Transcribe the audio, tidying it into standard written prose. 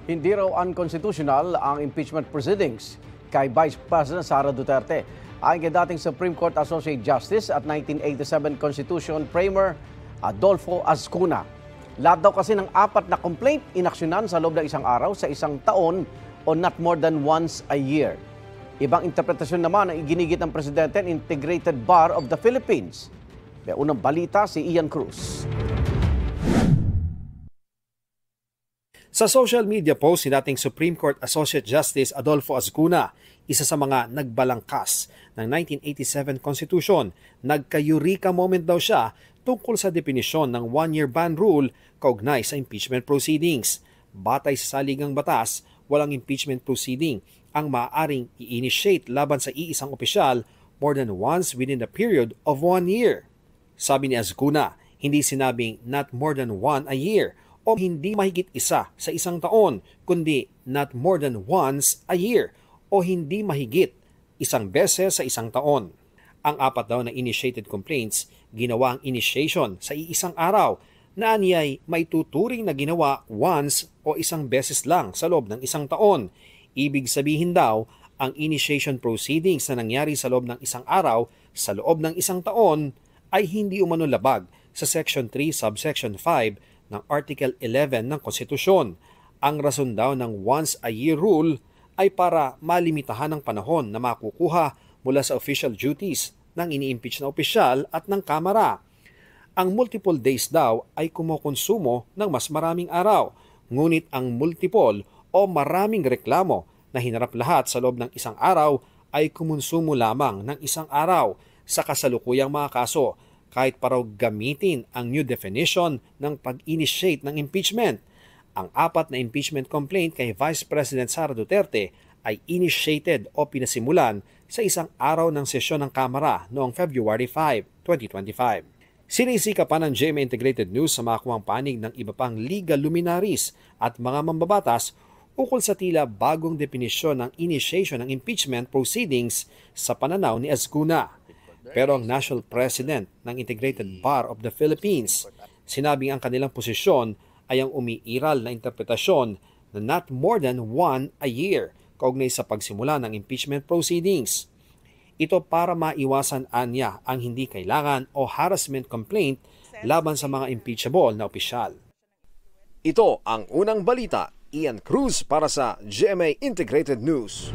Hindi raw unconstitutional ang impeachment proceedings kay Vice President Sara Duterte. Ayon kay dating Supreme Court Associate Justice at 1987 Constitution framer Adolfo Azcuna. Lahat daw kasi ng 4 na complaint inaksyonan sa loob ng isang araw sa isang taon o not more than once a year. Ibang interpretasyon naman ang iginigit ng Presidente ng Integrated Bar of the Philippines. May unang balita si Ian Cruz. Sa social media post ni dating Supreme Court Associate Justice Adolfo Azcuna, isa sa mga nagbalangkas ng 1987 Constitution, nagka-eureka moment daw siya tungkol sa definisyon ng one-year ban rule kaugnay sa impeachment proceedings. Batay sa saligang batas, walang impeachment proceeding ang maaaring i-initiate laban sa iisang opisyal more than once within the period of 1 year. Sabi ni Azcuna, hindi sinabing not more than 1 a year o hindi mahigit isa sa isang taon, kundi not more than once a year o hindi mahigit isang beses sa isang taon. Ang 4 daw na initiated complaints, ginawa ang initiation sa iisang araw na aniyay may tuturing na ginawa once o isang beses lang sa loob ng isang taon. Ibig sabihin daw, ang initiation proceedings na nangyari sa loob ng isang araw sa loob ng isang taon ay hindi umano labag sa Section 3, Subsection 5 ng Article 11 ng Konstitusyon. Ang rason daw ng once-a-year rule ay para malimitahan ang panahon na makukuha mula sa official duties ng ini-impeach na opisyal at ng Kamara. Ang multiple days daw ay kumukonsumo ng mas maraming araw, ngunit ang multiple o maraming reklamo na hinarap lahat sa loob ng isang araw ay kumonsumo lamang ng isang araw sa kasalukuyang mga kaso, kahit pa raw gamitin ang new definition ng pag-initiate ng impeachment. Ang 4 na impeachment complaint kay Vice President Sara Duterte ay initiated o pinasimulan sa isang araw ng sesyon ng Kamara noong February 5, 2025. Sinisikapan ng GMA Integrated News sa makuhang panig ng iba pang legal luminaries at mga mambabatas ukol sa tila bagong definisyon ng initiation ng impeachment proceedings sa pananaw ni Azcuna. Pero ang National President ng Integrated Bar of the Philippines, sinabing ang kanilang posisyon ay ang umiiral na interpretasyon na not more than 1 a year kaugnay sa pagsimula ng impeachment proceedings. Ito para maiwasan anya ang hindi kailangan o harassment complaint laban sa mga impeachable na opisyal. Ito ang unang balita. Ian Cruz para sa GMA Integrated News.